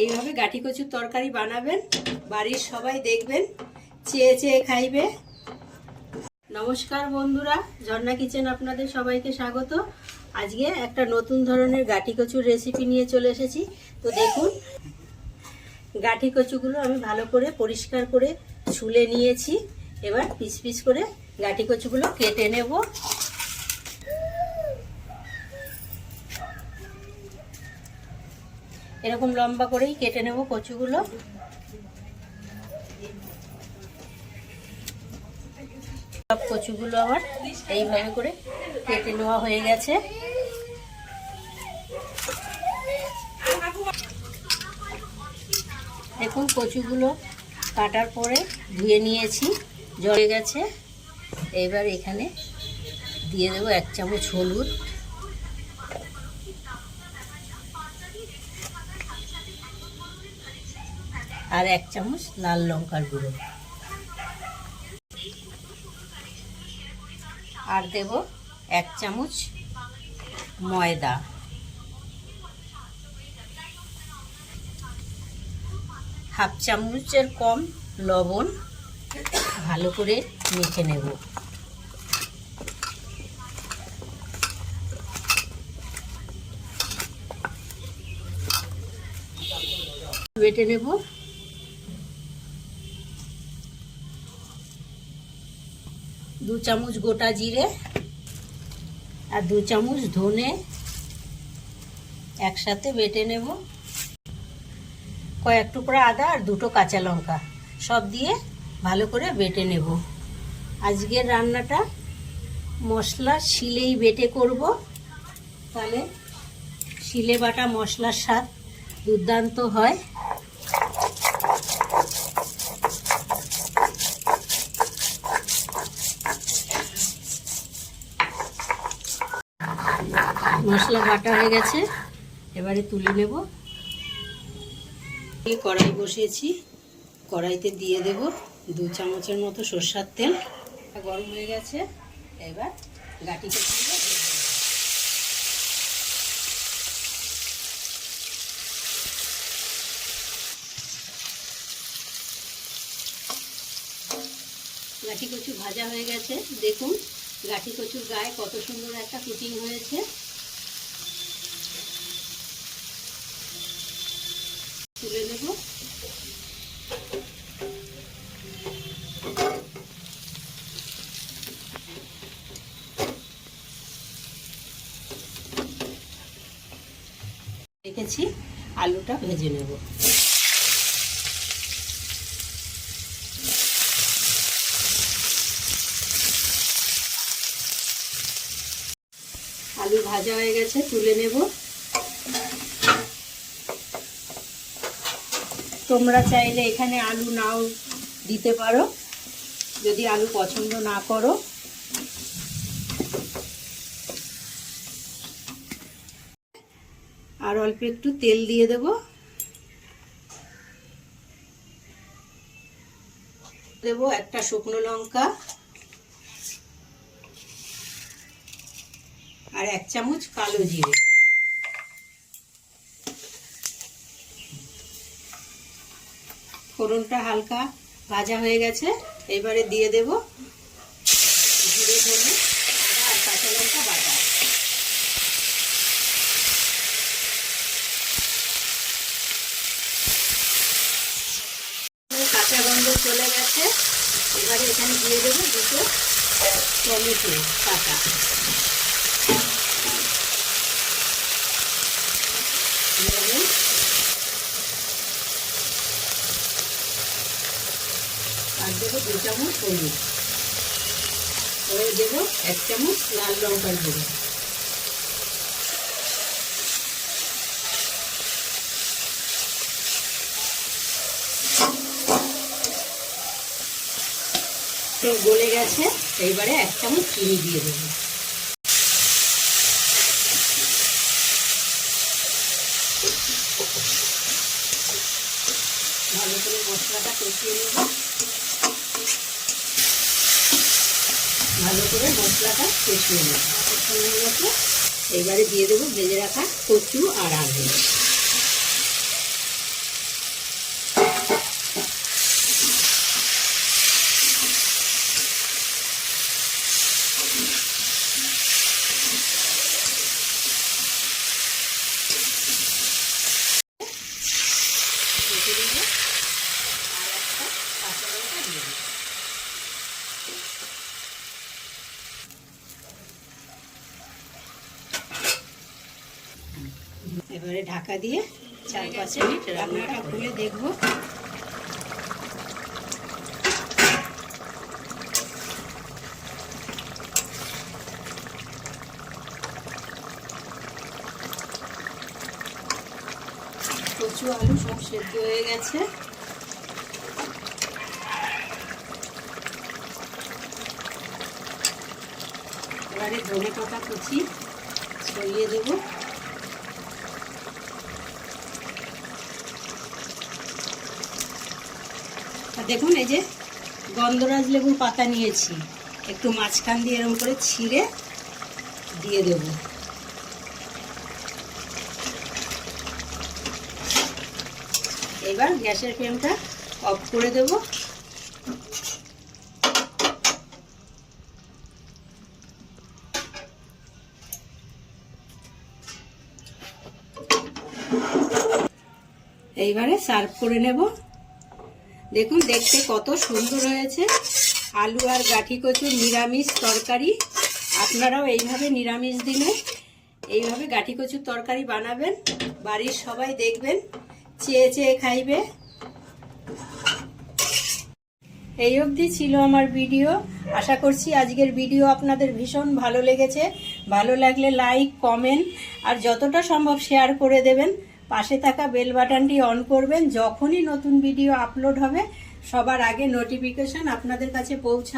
এইভাবে গাঠি কচুর তরকারি বানাবেন, বাড়ির সবাই দেখবেন চেয়ে চেয়ে খাইবে। নমস্কার বন্ধুরা, ঝর্ণা কিচেন আপনাদের সবাইকে স্বাগত। আজকে একটা নতুন ধরনের গাঠি কচুর রেসিপি নিয়ে চলে এসেছি। তো দেখুন, গাঠি কচুগুলো আমি ভালো করে পরিষ্কার করে ছুলে নিয়েছি। এবার পিস পিস করে গাঠি কচুগুলো কেটে নেব। এরকম লম্বা করেই কেটে নেব কচুগুলো। সব কচুগুলো আমার এইভাবে করে কেটে নেওয়া হয়ে গেছে। দেখুন, কচুগুলো কাটার পরে ধুয়ে নিয়েছি, জলে গেছে। এবার এখানে দিয়ে দেবো 1 চামচ হলুদ, আর 1 চামচ লাল লঙ্কার গুঁড়ো, আর দেব 1 চামচ ময়দা, হাফ চামচের কম লবণ। ভালো করে মেখে নেব। বেটে নেব। 2 চামচ গোটা জিরে আর 2 চামচ ধনে একসাথে বেটে নেব। কয়েক টুকরা আদা আর 2টো কাঁচা লঙ্কা সব দিয়ে ভালো করে বেটে নেব। আজকের রান্নাটা মশলা শিলেই বেটে করব, তাহলে শিলে বাটা মশলার স্বাদ দুর্দান্ত হয়। মশলা বাটা হয়ে গেছে, এবারে তুলে নেব। কড়াই বসিয়েছি, কড়াইতে দিয়ে দেব 2 চামচের মতো সরষের তেল। গরম হয়ে গেছে, এবার গাঠি কচুগুলো গাঠি কচু ভাজা হয়ে গেছে। দেখুন, গাঠি কচুর গায়ে কত সুন্দর একটা কুচিং হয়েছে। তুলে নেব। রেখেছি, আলুটা ভেজে নেব। আলু ভাজা হয়ে গেছে, তুলে নেব। তোমরা চাইলে এখানে আলু নাও দিতে পারো, যদি আলু পছন্দ না করো। আর অল্প একটু তেল দিয়ে দেব। দেব একটা শুকনো লঙ্কা আর 1 চামচ কালো জিরে। ফোড়নটা হালকা ভাজা হয়ে গেছে, এবারে দিয়ে দেব জিরে, ধনে, আদা আর কাঁচা লঙ্কা বাটা। কাঁচা গন্ধ চলে গেছে, এবারে এখানে দিয়ে দেবো 2টো টমেটো কাটা। আর দেবো 2 চামচ হলুদ, এবারে দেবো 1 চামচ লাল লঙ্কার গুঁড়ো। তো গলে গেছে, এইবারে 1 চামচ চিনি দিয়ে দেবো। ভালো করে মশলাটা কষিয়ে নেব। ভালো করে মশলাটা কষিয়ে নেব। হয়ে গেছে, এবারে দিয়ে দেবো ভেজে রাখা কচু আর আলু। এবারে ঢাকা দিয়ে 4-5 মিনিট রান্নাটা খুলে দেখবো। কচু আলু সব সেদ্ধ হয়ে গেছে। এবারে ধনে পাতা কুচি ছড়িয়ে দেবো। আর দেখুন এই যে গন্ধরাজ লেবুর পাতা নিয়েছি, একটু মাঝখান দিয়ে এরকম করে ছিঁড়ে দিয়ে দেব। এবার গ্যাসের ফ্লেমটা অফ করে দেব। এইবারে সার্ভ করে নেব। দেখুন দেখতে কত সুন্দর হয়েছে আলু আর গাঠি কচুর নিরামিষ তরকারি। আপনারাও এইভাবে নিরামিষ দিনে এইভাবে গাঠি কচুর তরকারি বানাবেন, বাড়ির সবাই দেখবেন চেয়ে চেয়ে খাইবে। এই অবধি ছিল আমার ভিডিও। আশা করছি আজকের ভিডিও আপনাদের ভীষণ ভালো লেগেছে। ভালো লাগলে লাইক, কমেন্ট আর যতটা সম্ভব শেয়ার করে দেবেন। পাশে থাকা বেল বাটনটি অন করবেন, যখনই নতুন ভিডিও আপলোড হবে সবার আগে নোটিফিকেশন আপনাদের কাছে পৌঁছাবে।